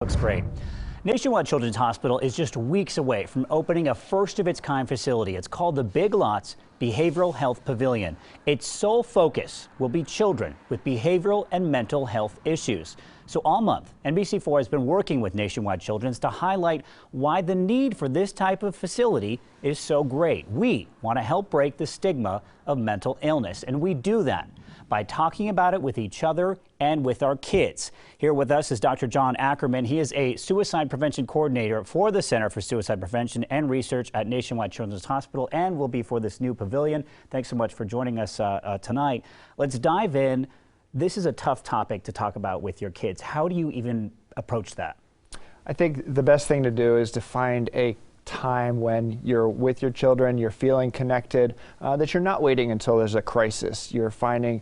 Looks great. Nationwide Children's Hospital is just weeks away from opening a first-of-its-kind facility. It's called the Big Lots Behavioral Health Pavilion. Its sole focus will be children with behavioral and mental health issues. So all month, NBC4 has been working with Nationwide Children's to highlight why the need for this type of facility is so great. We want to help break the stigma of mental illness, and we do that by talking about it with each other and with our kids. Here with us is Dr. John Ackerman. He is a suicide prevention coordinator for the Center for Suicide Prevention and Research at Nationwide Children's Hospital and will be for this new pavilion. Thanks so much for joining us tonight. Let's dive in. This is a tough topic to talk about with your kids. How do you even approach that? I think the best thing to do is to find a time when you're with your children, you're feeling connected, that you're not waiting until there's a crisis. You're finding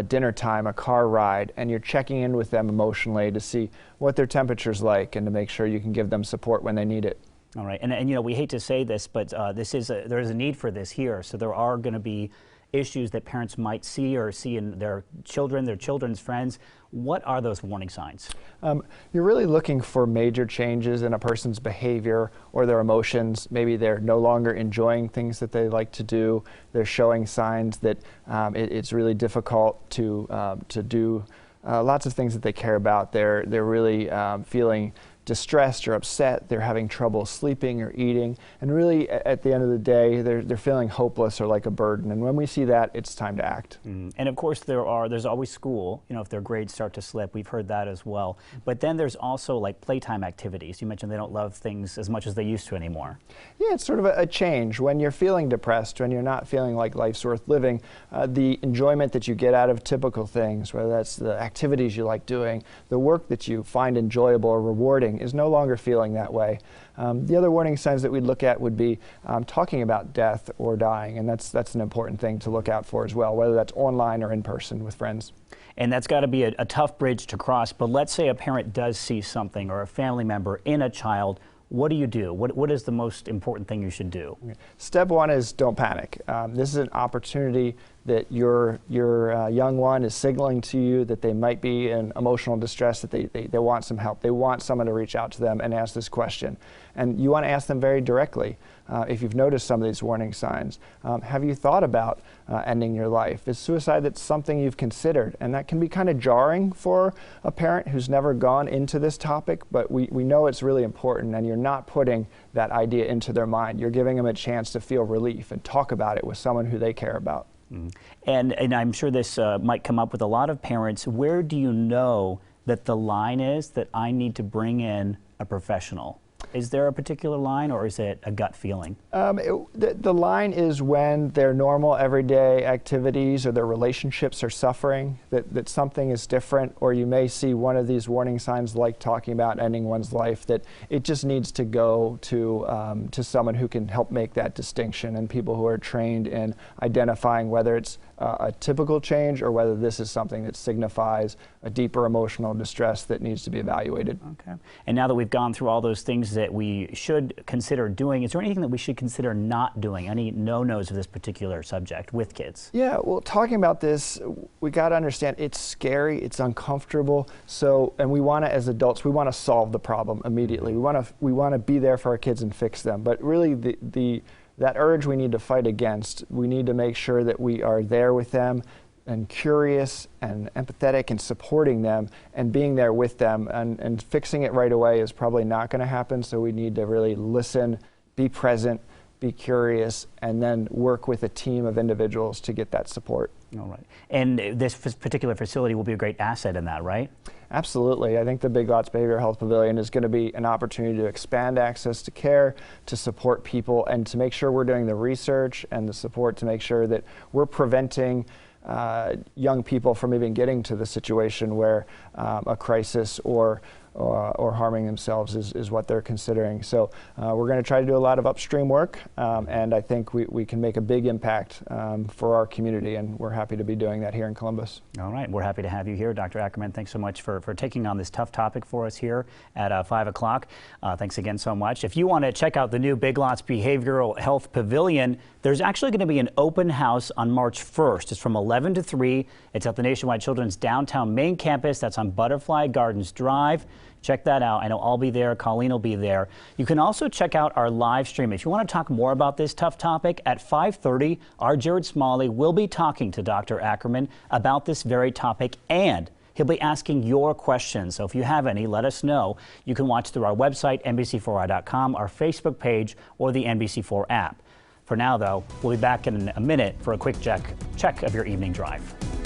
dinner time, a car ride, and you're checking in with them emotionally to see what their temperature's like and to make sure you can give them support when they need it. All right, and you know, we hate to say this, but there is a need for this here. So there are going to be issues that parents might see or see in their children, their children's friends. What are those warning signs? You're really looking for major changes in a person's behavior or their emotions. Maybe they're no longer enjoying things that they like to do. They're showing signs that it's really difficult to do lots of things that they care about. They're really feeling distressed or upset, they're having trouble sleeping or eating, and really at the end of the day they're feeling hopeless or like a burden. And when we see that, it's time to act. And of course there's always school, you know, if their grades start to slip. We've heard that as well. But then there's also like playtime activities. You mentioned they don't love things as much as they used to anymore. Yeah, it's sort of a change. When you're feeling depressed, when you're not feeling like life's worth living, the enjoyment that you get out of typical things, whether that's the activities you like doing, the work that you find enjoyable or rewarding, is no longer feeling that way. The other warning signs that we'd look at would be talking about death or dying, and that's an important thing to look out for as well, whether that's online or in person with friends. And that's got to be a tough bridge to cross, but let's say a parent does see something or a family member in a child. What do you do? What is the most important thing you should do? Step one is don't panic. This is an opportunity that your young one is signaling to you that they might be in emotional distress, that they want some help. They want someone to reach out to them and ask this question. And you want to ask them very directly, if you've noticed some of these warning signs. Have you thought about ending your life? Is suicide that's something you've considered? And that can be kind of jarring for a parent who's never gone into this topic, but we know it's really important, and you're not putting that idea into their mind. You're giving them a chance to feel relief and talk about it with someone who they care about. And I'm sure this might come up with a lot of parents. Where do you know that the line is that I need to bring in a professional? Is there a particular line, or is it a gut feeling? The line is when their normal everyday activities or their relationships are suffering, that something is different, or you may see one of these warning signs like talking about ending one's life, that it just needs to go to someone who can help make that distinction, and people who are trained in identifying whether it's a typical change or whether this is something that signifies a deeper emotional distress that needs to be evaluated. Okay. And now that we've gone through all those things that we should consider doing, is there anything that we should consider not doing? Any no-nos of this particular subject with kids? Yeah, well, talking about this, we got to understand it's scary, it's uncomfortable. So, and we want to, as adults, we want to solve the problem immediately. We want to be there for our kids and fix them. But really, that urge we need to fight against. We need to make sure that we are there with them and curious and empathetic and supporting them and being there with them, and fixing it right away is probably not going to happen. So we need to really listen, be present, be curious, and then work with a team of individuals to get that support. All right. And this particular facility will be a great asset in that, right? Absolutely. I think the Big Lots Behavioral Health Pavilion is going to be an opportunity to expand access to care, to support people, and to make sure we're doing the research and the support to make sure that we're preventing young people from even getting to the situation where a crisis or harming themselves is what they're considering. So we're going to try to do a lot of upstream work, and I think we can make a big impact for our community, and we're happy to be doing that here in Columbus. All right, we're happy to have you here, Dr. Ackerman. Thanks so much for taking on this tough topic for us here at 5 o'clock. Thanks again so much. If you want to check out the new Big Lots Behavioral Health Pavilion, there's actually going to be an open house on March 1st. It's from 11 to 3. It's at the Nationwide Children's downtown main campus. That's on Butterfly Gardens Drive. Check that out. I know I'll be there. Colleen will be there. You can also check out our live stream. If you want to talk more about this tough topic, at 5:30, our Jared Smalley will be talking to Dr. Ackerman about this very topic, and he'll be asking your questions. So if you have any, let us know. You can watch through our website, NBC4i.com, our Facebook page, or the NBC4 app. For now, though, we'll be back in a minute for a quick check of your evening drive.